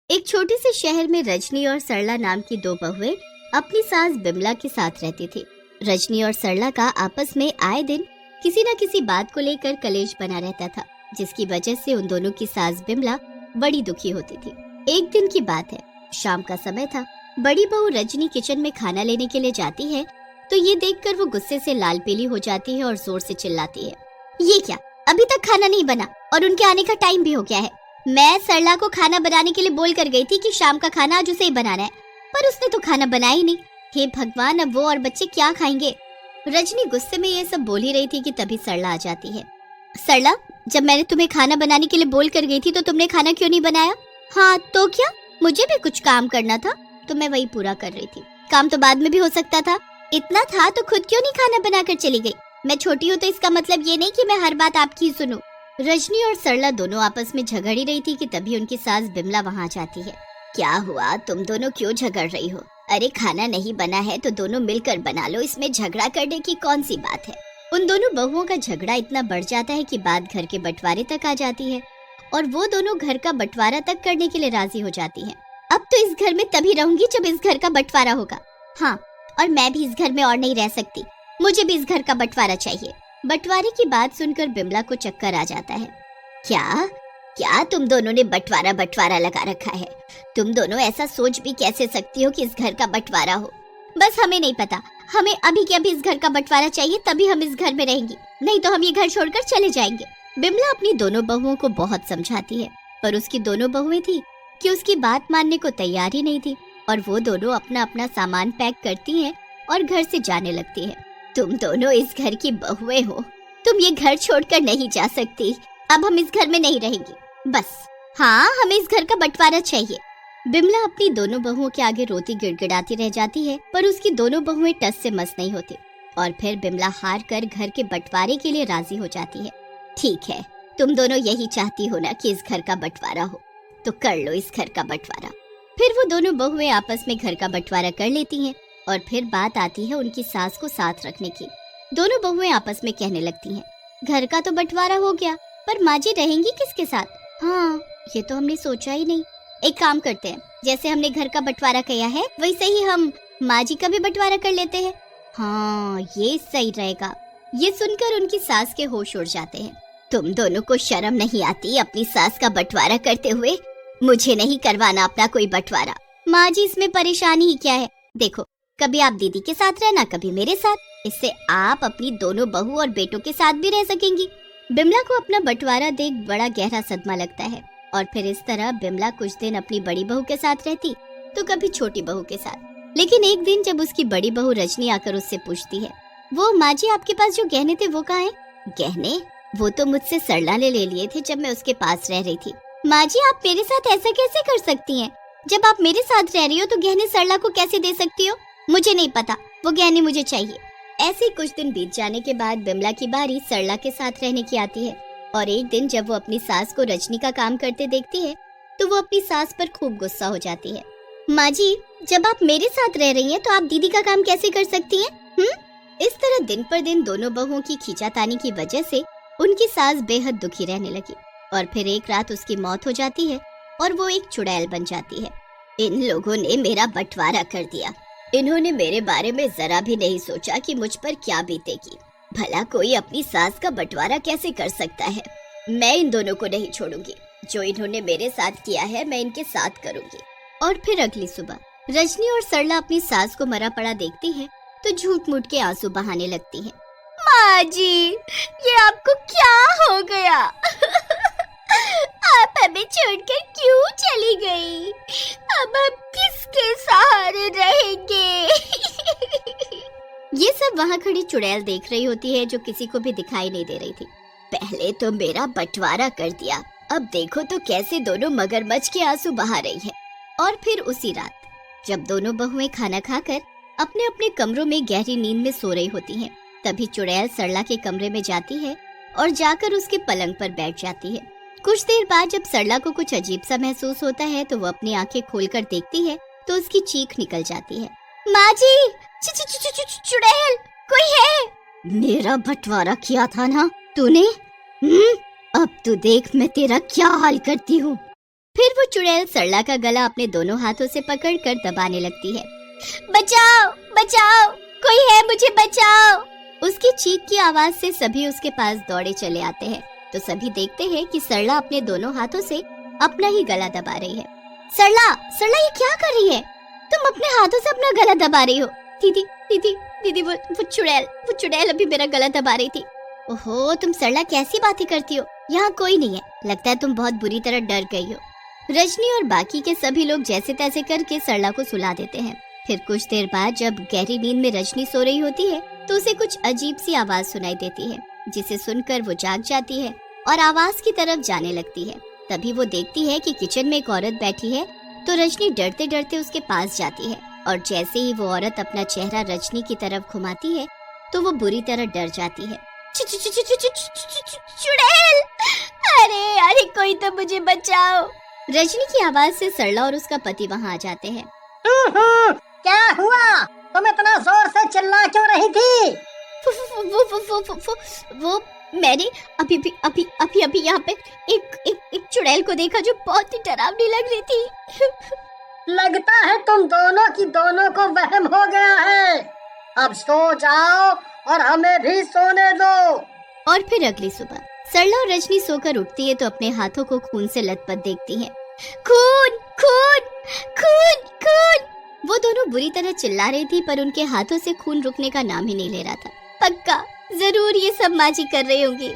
एक छोटे से शहर में रजनी और सरला नाम की दो बहुएं अपनी सास बिमला के साथ रहती थी। रजनी और सरला का आपस में आए दिन किसी न किसी बात को लेकर कलेश बना रहता था, जिसकी वजह से उन दोनों की सास बिमला बड़ी दुखी होती थी। एक दिन की बात है, शाम का समय था। बड़ी बहू रजनी किचन में खाना लेने के लिए जाती है तो ये देखकर वो गुस्से से लाल पीली हो जाती है और जोर से चिल्लाती है, ये क्या, अभी तक खाना नहीं बना और उनके आने का टाइम भी हो गया है। मैं सरला को खाना बनाने के लिए बोल कर गई थी कि शाम का खाना आज उसे ही बनाना है, पर उसने तो खाना बनाया ही नहीं। हे भगवान, अब वो और बच्चे क्या खाएंगे। रजनी गुस्से में ये सब बोल ही रही थी कि तभी सरला आ जाती है। सरला, जब मैंने तुम्हें खाना बनाने के लिए बोल कर गई थी तो तुमने खाना क्यों नहीं बनाया? हाँ तो क्या, मुझे भी कुछ काम करना था तो मैं वही पूरा कर रही थी। काम तो बाद में भी हो सकता था, इतना था तो खुद क्यों नहीं खाना बनाकर चली गई? मैं छोटी हूँ तो इसका मतलब ये नहीं कि मैं हर बात आपकी सुनूं। रजनी और सरला दोनों आपस में झगड़ ही रही थी कि तभी उनकी सास बिमला वहाँ जाती है। क्या हुआ, तुम दोनों क्यों झगड़ रही हो? अरे खाना नहीं बना है तो दोनों मिलकर बना लो, इसमें झगड़ा करने की कौन सी बात है। उन दोनों बहुओं का झगड़ा इतना बढ़ जाता है कि बात घर के बंटवारे तक आ जाती है और वो दोनों घर का बंटवारा तक करने के लिए राजी हो जाती हैं। अब तो इस घर में तभी रहूंगी जब इस घर का बंटवारा होगा। हाँ, और मैं भी इस घर में और नहीं रह सकती, मुझे भी इस घर का बंटवारा चाहिए। बंटवारे की बात सुनकर बिमला को चक्कर आ जाता है। क्या क्या तुम दोनों ने बंटवारा लगा रखा है? तुम दोनों ऐसा सोच भी कैसे सकती हो कि इस घर का बंटवारा हो? बस हमें नहीं पता, हमें अभी के अभी इस घर का बंटवारा चाहिए, तभी हम इस घर में रहेंगे, नहीं तो हम ये घर छोड़कर चले जाएंगे। बिमला अपनी दोनों बहुओं को बहुत समझाती है, पर उसकी दोनों बहुएं थी कि उसकी बात मानने को तैयार ही नहीं थी और वो दोनों अपना अपना सामान पैक करती हैं और घर से जाने लगती है। तुम दोनों इस घर की बहुएं हो, तुम ये घर छोड़कर नहीं जा सकती। अब हम इस घर में नहीं रहेंगे, बस। हाँ, हमें इस घर का बंटवारा चाहिए। बिमला अपनी दोनों बहुओं के आगे रोती गिड़गिड़ाती रह जाती है, पर उसकी दोनों बहुएं टस से मस नहीं होती और फिर बिमला हार कर घर के बंटवारे के लिए राजी हो जाती है। ठीक है, तुम दोनों यही चाहती हो ना कि इस घर का बंटवारा हो, तो कर लो इस घर का बंटवारा। फिर वो दोनों बहुएं आपस में घर का बंटवारा कर लेती हैं और फिर बात आती है उनकी सास को साथ रखने की। दोनों बहुएं आपस में कहने लगती हैं, घर का तो बंटवारा हो गया, पर माँ जी रहेंगी किसके साथ? हाँ, ये तो हमने सोचा ही नहीं। एक काम करते हैं, जैसे हमने घर का बंटवारा किया है वैसे ही हम माँ जी का भी बंटवारा कर लेते हैं। हाँ, ये सही रहेगा। ये सुनकर उनकी सास के होश उड़ जाते हैं। तुम दोनों को शर्म नहीं आती अपनी सास का बंटवारा करते हुए? मुझे नहीं करवाना अपना कोई बंटवारा। माँ जी, इसमें परेशानी ही क्या है? देखो, कभी आप दीदी के साथ रहना, कभी मेरे साथ, इससे आप अपनी दोनों बहू और बेटों के साथ भी रह सकेंगी। बिमला को अपना बंटवारा देख बड़ा गहरा सदमा लगता है और फिर इस तरह बिमला कुछ दिन अपनी बड़ी बहू के साथ रहती तो कभी छोटी बहू के साथ। लेकिन एक दिन जब उसकी बड़ी बहू रजनी आकर उससे पूछती है, वो माँ जी, आपके पास जो गहने थे वो कहाँ हैं? गहने? वो तो मुझसे सरला ने ले लिए थे जब मैं उसके पास रह रही थी। माँ जी, आप मेरे साथ ऐसा कैसे कर सकती हैं? जब आप मेरे साथ रह रही हो तो गहने सरला को कैसे दे सकती हो? मुझे नहीं पता, वो गहने मुझे चाहिए। ऐसे कुछ दिन बीत जाने के बाद बिमला की बारी सरला के साथ रहने की आती है और एक दिन जब वो अपनी सास को रजनी का काम करते देखती है तो वो अपनी सास पर खूब गुस्सा हो जाती है। माँ जी, जब आप मेरे साथ रह रही हैं तो आप दीदी का काम कैसे कर सकती हैं? इस तरह दिन पर दिन दोनों बहुओं की खींचातानी की वजह से उनकी सास बेहद दुखी रहने लगी और फिर एक रात उसकी मौत हो जाती है और वो एक चुड़ैल बन जाती है। इन लोगों ने मेरा बंटवारा कर दिया। इन्होंने मेरे बारे में जरा भी नहीं सोचा कि मुझ पर क्या बीतेगी। भला कोई अपनी सास का बंटवारा कैसे कर सकता है? मैं इन दोनों को नहीं छोड़ूंगी। जो इन्होंने मेरे साथ किया है मैं इनके साथ करूंगी। और फिर अगली सुबह रजनी और सरला अपनी सास को मरा पड़ा देखती है तो झूठ मूठ के आंसू बहाने लगती है। माँ जी, ये आपको क्या हो गया? आप हमें छोड़कर क्यों चली गई? अब हम किसके सहारे रहेंगे? ये सब वहाँ खड़ी चुड़ैल देख रही होती है जो किसी को भी दिखाई नहीं दे रही थी। पहले तो मेरा बंटवारा कर दिया, अब देखो तो कैसे दोनों मगरमच्छ के आंसू बहा रही है। और फिर उसी रात जब दोनों बहुएं खाना खाकर अपने अपने कमरों में गहरी नींद में सो रही होती हैं, तभी चुड़ैल सरला के कमरे में जाती है और जाकर उसके पलंग पर बैठ जाती है। कुछ देर बाद जब सरला को कुछ अजीब सा महसूस होता है तो वो अपनी आंखें खोलकर देखती है तो उसकी चीख निकल जाती है। माँ जी, चुड़ैल, कोई है? मेरा बंटवारा किया था ना तूने? अब तू देख मैं तेरा क्या हाल करती हूँ। फिर वो चुड़ैल सरला का गला अपने दोनों हाथों से पकड़कर दबाने लगती है। बचाओ बचाओ, कोई है, मुझे बचाओ। उसकी चीख की आवाज से सभी उसके पास दौड़े चले आते हैं। तो सभी देखते हैं कि सरला अपने दोनों हाथों से अपना ही गला दबा रही है। सरला, सरला ये क्या कर रही है? तुम अपने हाथों से अपना गला दबा रही हो। दीदी दीदी दीदी, वो चुड़ैल अभी मेरा गला दबा रही थी। ओहो, तुम सरला कैसी बातें करती हो? यहाँ कोई नहीं है, लगता है तुम बहुत बुरी तरह डर गई हो। रजनी और बाकी के सभी लोग जैसे तैसे करके सरला को सुला देते हैं। फिर कुछ देर बाद जब गहरी नींद में रजनी सो रही होती है तो उसे कुछ अजीब सी आवाज सुनाई देती है, जिसे सुनकर वो जाग जाती है और आवाज की तरफ जाने लगती है। तभी वो देखती है कि किचन में एक औरत बैठी है। तो रजनी डरते डरते उसके पास जाती है और जैसे ही वो औरत अपना चेहरा रजनी की तरफ घुमाती है तो वो बुरी तरह डर जाती है। चुड़ैल! अरे अरे, कोई तो मुझे बचाओ। रजनी की आवाज से सरला और उसका पति वहाँ आ जाते हैं। क्या हुआ? तुम इतना जोर से चिल्ला क्यों रही थी? वो मैंने अभी यहाँ पे एक चुड़ैल को देखा जो बहुत ही डरावनी लग रही थी। लगता है तुम दोनों की दोनों को वहम हो गया है। अब सो जाओ और हमें भी सोने दो। और फिर अगली सुबह सरला और रजनी सोकर उठती है तो अपने हाथों को खून से लथपथ देखती है। खून खून खून खून! वो दोनों बुरी तरह चिल्ला रही थी पर उनके हाथों से खून रुकने का नाम ही नहीं ले रहा था। पक्का जरूर ये सब माँ जी कर रही होंगी।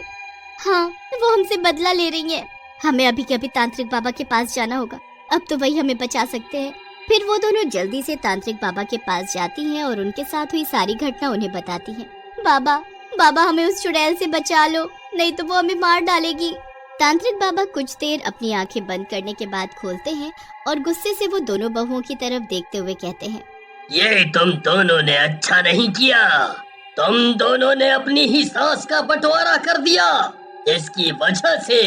हाँ, वो हमसे बदला ले रही है। हमें अभी के अभी तांत्रिक बाबा के पास जाना होगा, अब तो वही हमें बचा सकते हैं। फिर वो दोनों जल्दी से तांत्रिक बाबा के पास जाती हैं और उनके साथ हुई सारी घटना उन्हें बताती हैं। बाबा हमें उस चुड़ैल से बचा लो, नहीं तो वो हमें मार डालेगी। तांत्रिक बाबा कुछ देर अपनी आंखें बंद करने के बाद खोलते हैं और गुस्से से वो दोनों बहुओं की तरफ देखते हुए कहते हैं, ये तुम दोनों ने अच्छा नहीं किया। तुम दोनों ने अपनी ही सास का बंटवारा कर दिया। इसकी वजह से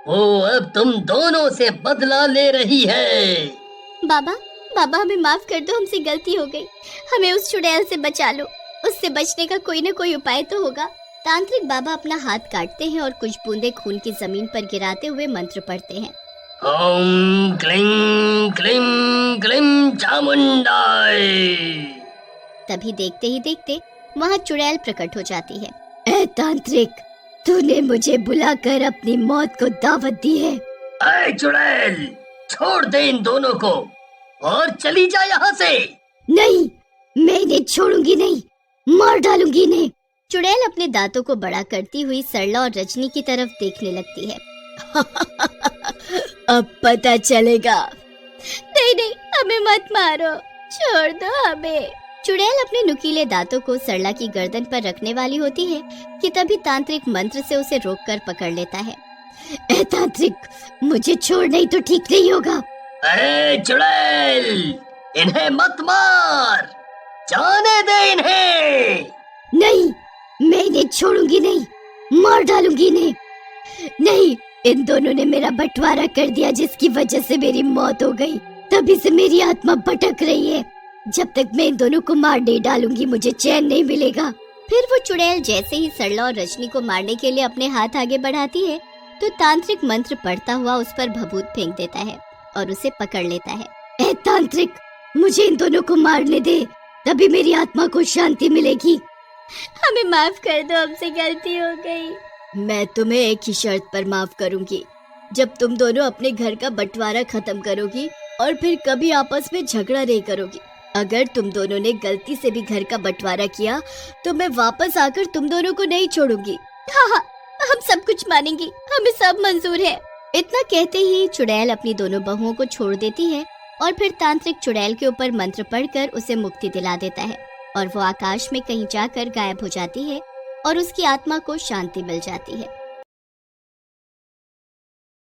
वो अब तुम दोनों से बदला ले रही है। बाबा हमें माफ कर दो, हमसे गलती हो गई। हमें उस चुड़ैल से बचा लो, उससे बचने का कोई न कोई उपाय तो होगा। तांत्रिक बाबा अपना हाथ काटते हैं और कुछ बूंदे खून की जमीन पर गिराते हुए मंत्र पढ़ते हैं। ओम क्लीं क्लीं क्लीं चामुंडाय। तभी देखते ही देखते वहाँ चुड़ैल प्रकट हो जाती है। ए तांत्रिक, तूने मुझे बुलाकर अपनी मौत को दावत दी है। ऐ चुड़ैल, छोड़ दे इन दोनों को और चली जा यहाँ से। नहीं, मैं इन्हें छोड़ूंगी नहीं, मार डालूंगी इन्हें। चुड़ैल अपने दांतों को बड़ा करती हुई सरला और रजनी की तरफ देखने लगती है। अब पता चलेगा। नहीं, हमें मत मारो, छोड़ दो हमें। चुड़ैल अपने नुकीले दांतों को सरला की गर्दन पर रखने वाली होती है कि तभी तांत्रिक मंत्र से उसे रोककर पकड़ लेता है। ए तांत्रिक, मुझे छोड़, नहीं तो ठीक नहीं होगा। अरे चुड़ैल, इन्हें मत मार, जाने दे इन्हें। नहीं, मैं इन्हें छोड़ूंगी नहीं, मार डालूंगी इन्हें। नहीं, इन दोनों ने मेरा बंटवारा कर दिया जिसकी वजह से मेरी मौत हो गई। तभी से मेरी आत्मा भटक रही है। जब तक मैं इन दोनों को मार नहीं डालूंगी मुझे चैन नहीं मिलेगा। फिर वो चुड़ैल जैसे ही सरला और रजनी को मारने के लिए अपने हाथ आगे बढ़ाती है तो तांत्रिक मंत्र पढ़ता हुआ उस पर भभूत फेंक देता है और उसे पकड़ लेता है। ए तांत्रिक, मुझे इन दोनों को मारने दे, तभी मेरी आत्मा को शांति मिलेगी। हमें माफ कर दो, हमसे गलती हो गई। मैं तुम्हें एक ही शर्त पर माफ करूंगी, जब तुम दोनों अपने घर का बंटवारा खत्म करोगी और फिर कभी आपस में झगड़ा नहीं करोगी। अगर तुम दोनों ने गलती से भी घर का बंटवारा किया तो मैं वापस आकर तुम दोनों को नहीं छोड़ूंगी। हाँ, हम सब कुछ मानेंगी, हमें सब मंजूर है। इतना कहते ही चुड़ैल अपनी दोनों बहुओं को छोड़ देती है और फिर तांत्रिक चुड़ैल के ऊपर मंत्र पढ़कर उसे मुक्ति दिला देता है और वो आकाश में कहीं जाकर गायब हो जाती है और उसकी आत्मा को शांति मिल जाती है।